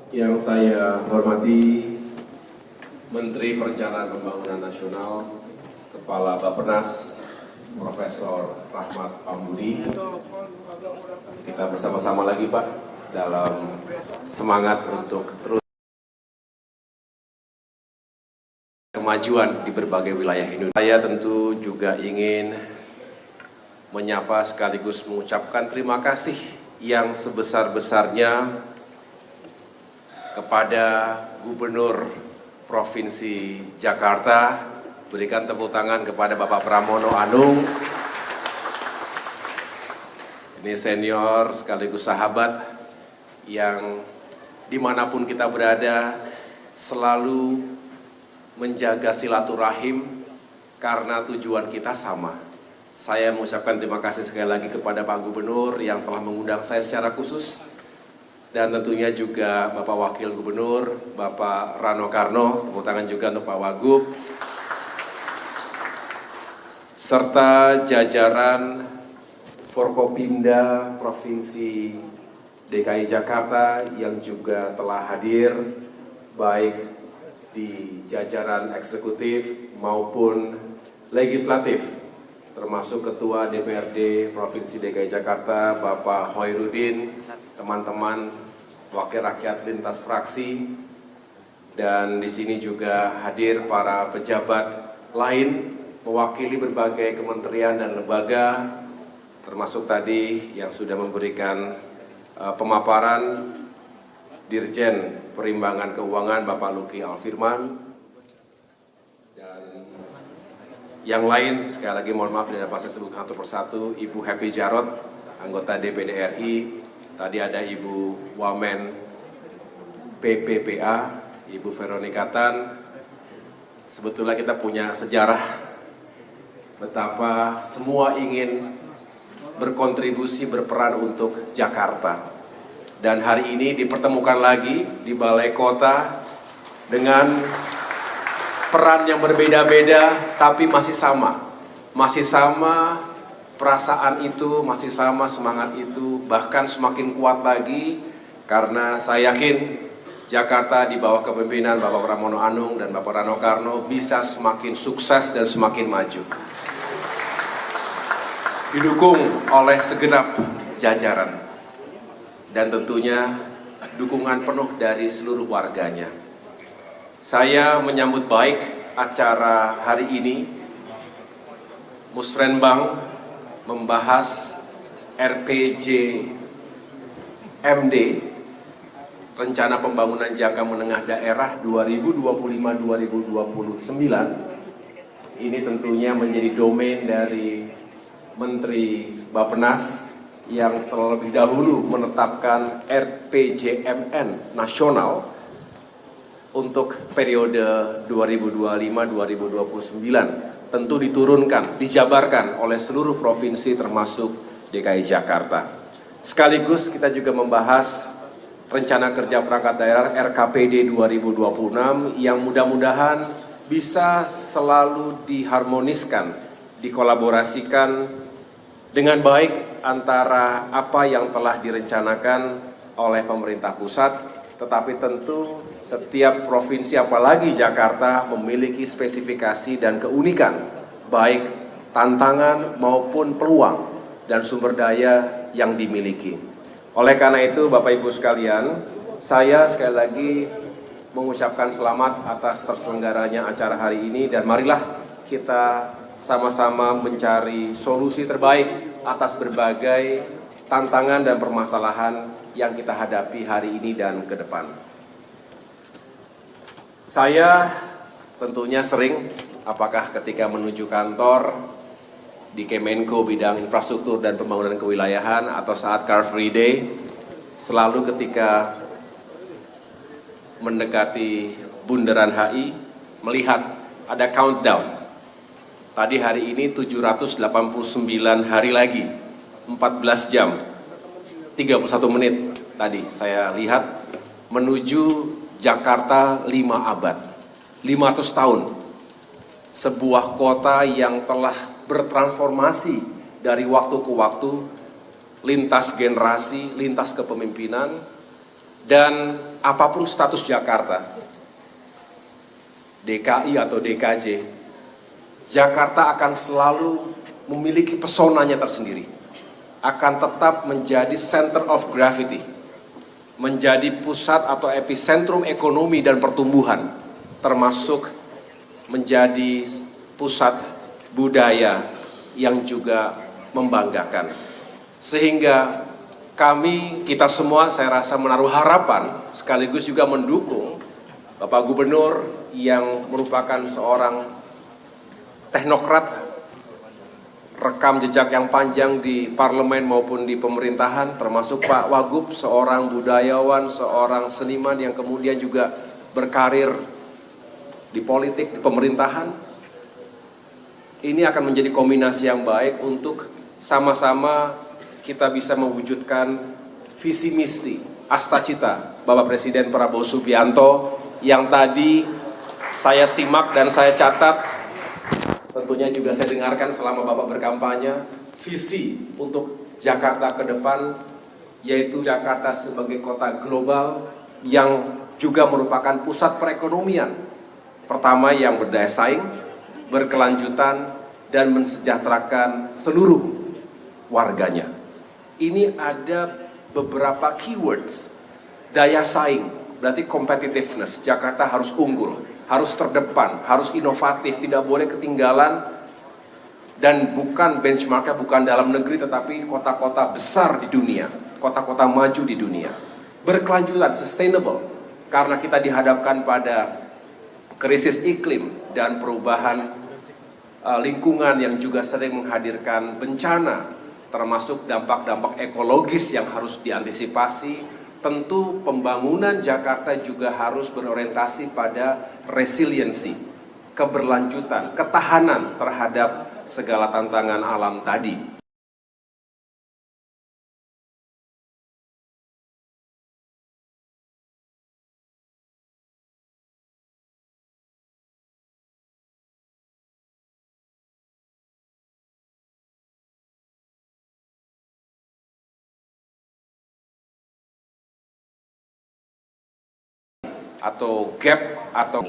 Yang saya hormati Menteri Perencanaan Pembangunan Nasional, Kepala Bappenas, Profesor Rahmat Pambudi. Kita bersama-sama lagi Pak dalam semangat untuk terus kemajuan di berbagai wilayah Indonesia. Saya tentu juga ingin menyapa sekaligus mengucapkan terima kasih yang sebesar-besarnya kepada Gubernur Provinsi Jakarta. Berikan tepuk tangan kepada Bapak Pramono Anung. Ini senior sekaligus sahabat yang dimanapun kita berada selalu menjaga silaturahim karena tujuan kita sama. Saya mengucapkan terima kasih sekali lagi kepada Pak Gubernur yang telah mengundang saya secara khusus. Dan tentunya juga Bapak Wakil Gubernur, Bapak Rano Karno, tepuk tangan juga untuk Pak Wagub, serta jajaran Forkopimda Provinsi DKI Jakarta yang juga telah hadir, baik di jajaran eksekutif maupun legislatif, termasuk Ketua DPRD Provinsi DKI Jakarta, Bapak Hoirudin, teman-teman wakil rakyat lintas fraksi, dan di sini juga hadir para pejabat lain mewakili berbagai kementerian dan lembaga, termasuk tadi yang sudah memberikan pemaparan Dirjen Perimbangan Keuangan Bapak Luki Alfirman, dan yang lain. Sekali lagi mohon maaf tidak dapat saya sebutkan satu persatu. Ibu Happy Jarot, anggota DPD RI. Tadi ada Ibu Wamen PPPA, Ibu Veronica Tan. Sebetulnya kita punya sejarah betapa semua ingin berkontribusi, berperan untuk Jakarta. Dan hari ini dipertemukan lagi di Balai Kota dengan peran yang berbeda-beda, tapi masih sama. Masih sama perasaan itu, masih sama semangat itu, bahkan semakin kuat lagi karena saya yakin Jakarta di bawah kepemimpinan Bapak Pramono Anung dan Bapak Rano Karno bisa semakin sukses dan semakin maju. Didukung oleh segenap jajaran dan tentunya dukungan penuh dari seluruh warganya. Saya menyambut baik acara hari ini. Musrenbang membahas RPJMD, Rencana Pembangunan Jangka Menengah Daerah 2025-2029. Ini tentunya menjadi domain dari Menteri Bappenas yang terlebih dahulu menetapkan RPJMN nasional untuk periode 2025-2029. Tentu diturunkan, dijabarkan oleh seluruh provinsi termasuk DKI Jakarta. Sekaligus kita juga membahas Rencana Kerja Perangkat Daerah RKPD 2026 yang mudah-mudahan bisa selalu diharmoniskan, dikolaborasikan dengan baik antara apa yang telah direncanakan oleh pemerintah pusat, tetapi tentu setiap provinsi apalagi Jakarta memiliki spesifikasi dan keunikan, baik tantangan maupun peluang dan sumber daya yang dimiliki. Oleh karena itu Bapak Ibu sekalian, saya sekali lagi mengucapkan selamat atas terselenggaranya acara hari ini dan marilah kita sama-sama mencari solusi terbaik atas berbagai tantangan dan permasalahan yang kita hadapi hari ini dan ke depan. Saya tentunya sering, apakah ketika menuju kantor di Kemenko bidang infrastruktur dan pembangunan kewilayahan atau saat Car Free Day, selalu ketika mendekati Bundaran HI melihat ada countdown. Tadi hari ini 789 hari lagi, 14 jam, 31 menit tadi saya lihat menuju Jakarta 5 abad, 500 tahun. Sebuah kota yang telah bertransformasi dari waktu ke waktu, lintas generasi, lintas kepemimpinan, Dan apapun status Jakarta, DKI atau DKJ, Jakarta akan selalu memiliki pesonanya tersendiri. Akan tetap menjadi center of gravity, menjadi pusat atau epicentrum ekonomi dan pertumbuhan, termasuk menjadi pusat budaya yang juga membanggakan. Sehingga kita semua saya rasa menaruh harapan sekaligus juga mendukung Bapak Gubernur yang merupakan seorang teknokrat, rekam jejak yang panjang di parlemen maupun di pemerintahan, termasuk Pak Wagub, seorang budayawan, seorang seniman yang kemudian juga berkarir di politik, di pemerintahan. Ini akan menjadi kombinasi yang baik untuk sama-sama kita bisa mewujudkan visi misi Astacita Bapak Presiden Prabowo Subianto yang tadi saya simak dan saya catat, tentunya juga saya dengarkan selama Bapak berkampanye, visi untuk Jakarta ke depan, yaitu Jakarta sebagai kota global yang juga merupakan pusat perekonomian pertama yang berdaya saing, berkelanjutan, dan mensejahterakan seluruh warganya. Ini ada beberapa keywords. Daya saing, berarti competitiveness. Jakarta harus unggul, harus terdepan, harus inovatif, tidak boleh ketinggalan. Dan bukan benchmarknya, bukan dalam negeri, tetapi kota-kota besar di dunia, kota-kota maju di dunia. Berkelanjutan, sustainable, karena kita dihadapkan pada krisis iklim dan perubahan lingkungan yang juga sering menghadirkan bencana, termasuk dampak-dampak ekologis yang harus diantisipasi. Tentu pembangunan Jakarta juga harus berorientasi pada resiliensi, keberlanjutan, ketahanan terhadap segala tantangan alam tadi. Atau gap atau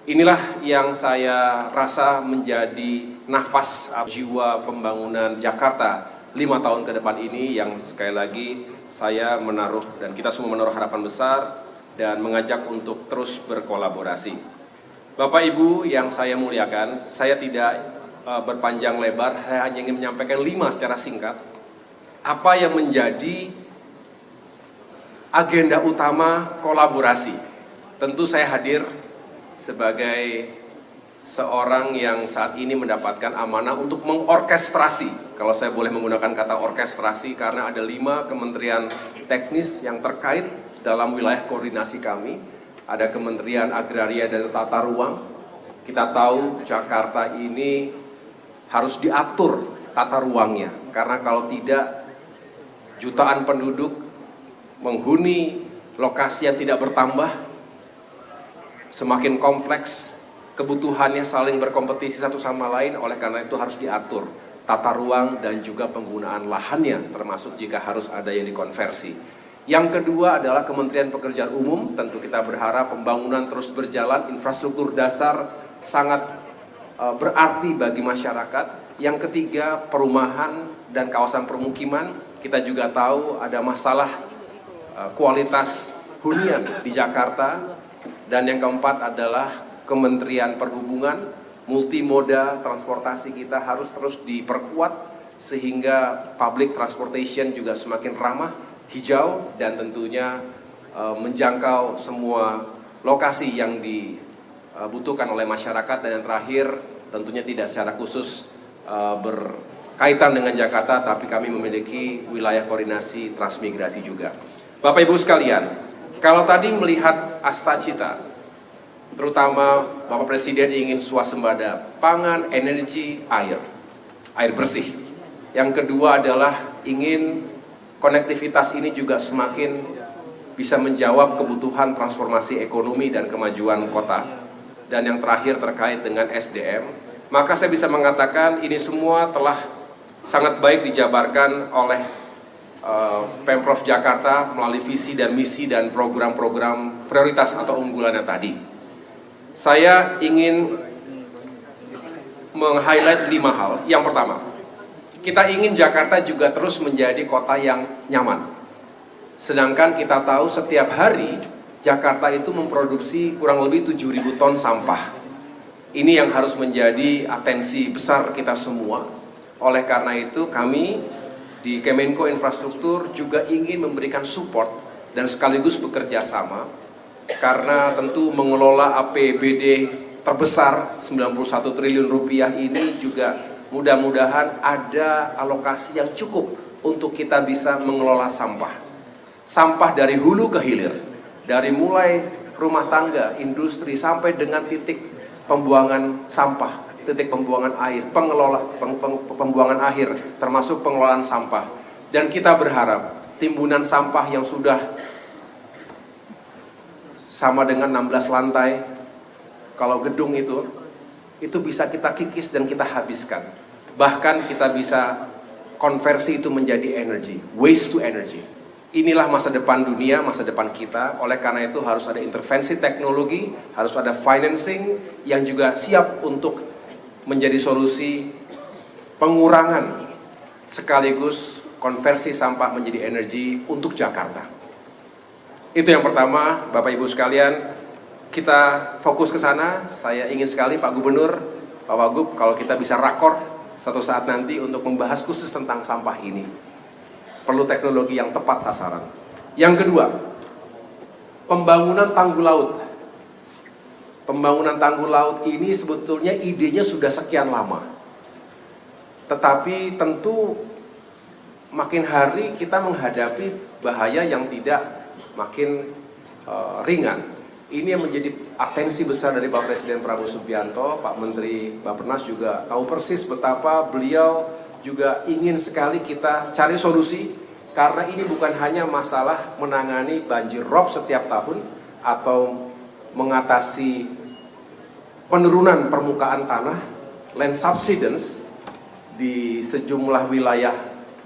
inilah yang saya rasa menjadi nafas jiwa pembangunan Jakarta 5 tahun ke depan ini, yang sekali lagi saya menaruh dan kita semua menaruh harapan besar dan mengajak untuk terus berkolaborasi. Bapak Ibu yang saya muliakan, saya tidak berpanjang lebar, saya hanya ingin menyampaikan 5 secara singkat apa yang menjadi agenda utama kolaborasi. Tentu saya hadir sebagai seorang yang saat ini mendapatkan amanah untuk mengorkestrasi, kalau saya boleh menggunakan kata orkestrasi, karena ada 5 kementerian teknis yang terkait dalam wilayah koordinasi kami. Ada Kementerian Agraria dan Tata Ruang. Kita tahu Jakarta ini harus diatur tata ruangnya, karena kalau tidak jutaan penduduk menghuni lokasi yang tidak bertambah, semakin kompleks, kebutuhannya saling berkompetisi satu sama lain. Oleh karena itu harus diatur tata ruang dan juga penggunaan lahannya, termasuk jika harus ada yang dikonversi. Yang kedua adalah Kementerian Pekerjaan Umum. Tentu kita berharap pembangunan terus berjalan, infrastruktur dasar sangat berarti bagi masyarakat. Yang ketiga, perumahan dan kawasan permukiman. Kita juga tahu ada masalah kualitas hunian di Jakarta. Dan yang keempat adalah Kementerian Perhubungan, multimoda transportasi kita harus terus diperkuat sehingga public transportation juga semakin ramah, hijau, dan tentunya menjangkau semua lokasi yang dibutuhkan oleh masyarakat. Dan yang terakhir, tentunya tidak secara khusus berkaitan dengan Jakarta, tapi kami memiliki wilayah koordinasi transmigrasi juga. Bapak Ibu sekalian, kalau tadi melihat Astacita, terutama Bapak Presiden ingin swasembada pangan, energi, air bersih. Yang kedua adalah ingin konektivitas ini juga semakin bisa menjawab kebutuhan transformasi ekonomi dan kemajuan kota. Dan yang terakhir terkait dengan SDM, maka saya bisa mengatakan ini semua telah sangat baik dijabarkan oleh Pemprov Jakarta melalui visi dan misi dan program-program prioritas atau unggulannya tadi. Saya ingin meng-highlight 5 hal. Yang pertama, kita ingin Jakarta juga terus menjadi kota yang nyaman. Sedangkan kita tahu setiap hari Jakarta itu memproduksi kurang lebih 7.000 ton sampah. Ini yang harus menjadi atensi besar kita semua. Oleh karena itu kami di Kemenko Infrastruktur juga ingin memberikan support dan sekaligus bekerja sama, karena tentu mengelola APBD terbesar 91 triliun rupiah ini juga mudah-mudahan ada alokasi yang cukup untuk kita bisa mengelola sampah. Sampah dari hulu ke hilir, dari mulai rumah tangga, industri sampai dengan titik pembuangan sampah, titik pembuangan air, pembuangan akhir, termasuk pengelolaan sampah. Dan kita berharap timbunan sampah yang sudah sama dengan 16 lantai, kalau gedung itu bisa kita kikis dan kita habiskan. Bahkan kita bisa konversi itu menjadi energi, waste to energy. Inilah masa depan dunia, masa depan kita. Oleh karena itu harus ada intervensi teknologi, harus ada financing yang juga siap untuk menjadi solusi pengurangan sekaligus konversi sampah menjadi energi untuk Jakarta. Itu yang pertama, Bapak Ibu sekalian, kita fokus ke sana. Saya ingin sekali Pak Gubernur, Pak Wagub, kalau kita bisa rakor satu saat nanti untuk membahas khusus tentang sampah ini. Perlu teknologi yang tepat sasaran. Yang kedua, pembangunan tanggul laut. Pembangunan tanggul laut ini sebetulnya idenya sudah sekian lama. Tetapi tentu makin hari kita menghadapi bahaya yang tidak makin ringan. Ini yang menjadi atensi besar dari Pak Presiden Prabowo Subianto. Pak Menteri Bappenas juga tahu persis betapa beliau juga ingin sekali kita cari solusi, karena ini bukan hanya masalah menangani banjir rob setiap tahun atau mengatasi penurunan permukaan tanah, land subsidence di sejumlah wilayah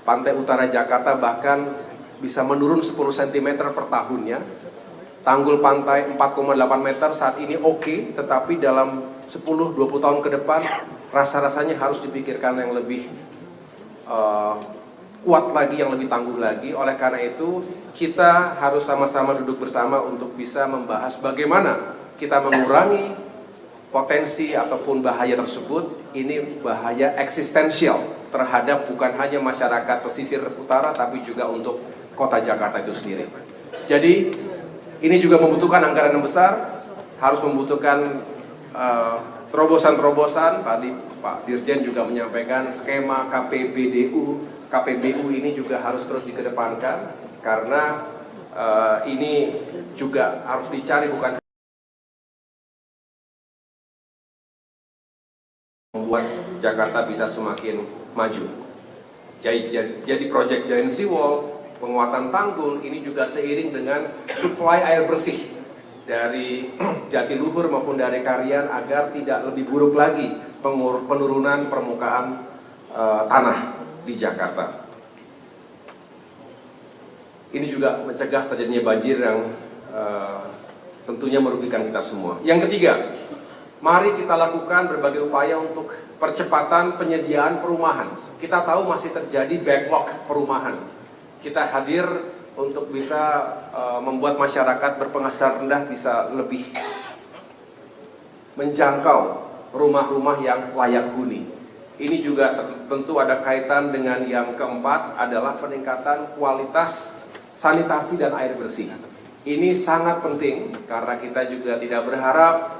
pantai utara Jakarta bahkan bisa menurun 10 cm per tahunnya. Tanggul pantai 4,8 meter saat ini oke, tetapi dalam 10-20 tahun ke depan rasa-rasanya harus dipikirkan yang lebih kuat lagi, yang lebih tangguh lagi. Oleh karena itu kita harus sama-sama duduk bersama untuk bisa membahas bagaimana kita mengurangi potensi ataupun bahaya tersebut. Ini bahaya eksistensial terhadap bukan hanya masyarakat pesisir utara, tapi juga untuk kota Jakarta itu sendiri. Jadi ini juga membutuhkan anggaran yang besar, harus membutuhkan terobosan-terobosan. Tadi Pak Dirjen juga menyampaikan skema KPBU ini juga harus terus dikedepankan, karena ini juga harus dicari bukan membuat Jakarta bisa semakin maju. Jadi proyek Giant Seawall, penguatan tanggul ini juga seiring dengan suplai air bersih dari Jatiluhur maupun dari Karian agar tidak lebih buruk lagi penurunan permukaan tanah di Jakarta. Ini juga mencegah terjadinya banjir yang tentunya merugikan kita semua. Yang ketiga, mari kita lakukan berbagai upaya untuk percepatan penyediaan perumahan. Kita tahu masih terjadi backlog perumahan. Kita hadir untuk bisa membuat masyarakat berpenghasilan rendah bisa lebih menjangkau rumah-rumah yang layak huni. Ini juga tentu ada kaitan dengan yang keempat adalah peningkatan kualitas sanitasi dan air bersih. Ini sangat penting karena kita juga tidak berharap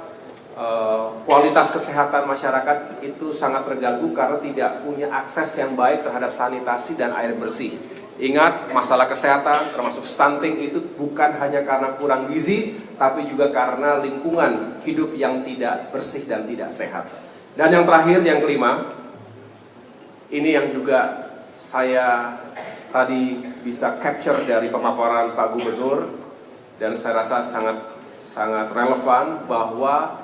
kualitas kesehatan masyarakat itu sangat terganggu karena tidak punya akses yang baik terhadap sanitasi dan air bersih. Ingat, masalah kesehatan termasuk stunting itu bukan hanya karena kurang gizi, tapi juga karena lingkungan hidup yang tidak bersih dan tidak sehat. Dan yang terakhir, yang kelima, ini yang juga saya tadi bisa capture dari pemaparan Pak Gubernur, dan saya rasa sangat relevan bahwa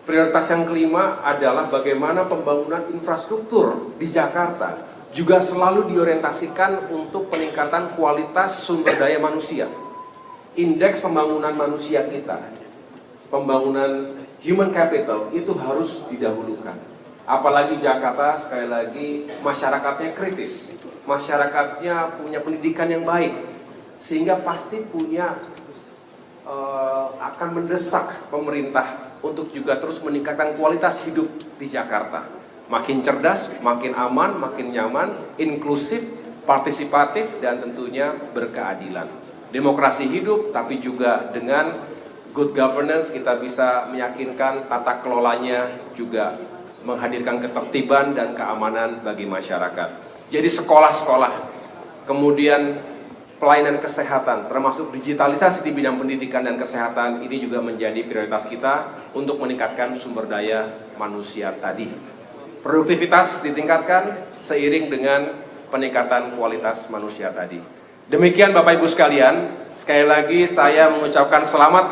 prioritas yang kelima adalah bagaimana pembangunan infrastruktur di Jakarta juga selalu diorientasikan untuk peningkatan kualitas sumber daya manusia. Indeks pembangunan manusia kita, pembangunan human capital itu harus didahulukan. Apalagi Jakarta, sekali lagi, masyarakatnya kritis, masyarakatnya punya pendidikan yang baik, sehingga pasti akan mendesak pemerintah untuk juga terus meningkatkan kualitas hidup di Jakarta. Makin cerdas, makin aman, makin nyaman, inklusif, partisipatif, dan tentunya berkeadilan. Demokrasi hidup, tapi juga dengan good governance kita bisa meyakinkan tata kelolanya juga menghadirkan ketertiban dan keamanan bagi masyarakat. Jadi sekolah-sekolah, kemudian pelayanan kesehatan, termasuk digitalisasi di bidang pendidikan dan kesehatan, ini juga menjadi prioritas kita untuk meningkatkan sumber daya manusia tadi. Produktivitas ditingkatkan seiring dengan peningkatan kualitas manusia tadi. Demikian Bapak Ibu sekalian, sekali lagi saya mengucapkan selamat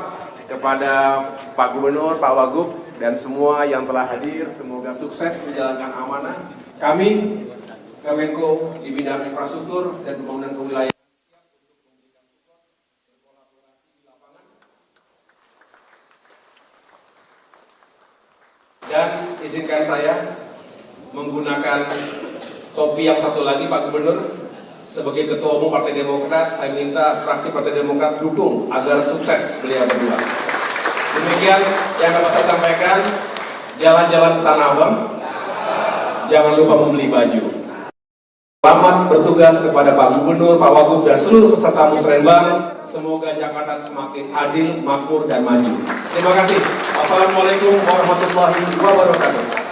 kepada Pak Gubernur, Pak Wagub, dan semua yang telah hadir. Semoga sukses menjalankan amanah. Kami, Kemenko di bidang infrastruktur dan pembangunan kewilayahan, dan izinkan saya menggunakan topi yang satu lagi Pak Gubernur. Sebagai Ketua Umum Partai Demokrat, saya minta fraksi Partai Demokrat dukung agar sukses beliau berdua. Demikian yang dapat saya sampaikan. Jalan-jalan ke Tanah Abang, jangan lupa membeli baju. Selamat bertugas kepada Pak Gubernur, Pak Wagub, dan seluruh peserta Musrenbang. Semoga Jakarta semakin adil, makmur, dan maju. Terima kasih. Wassalamualaikum warahmatullahi wabarakatuh.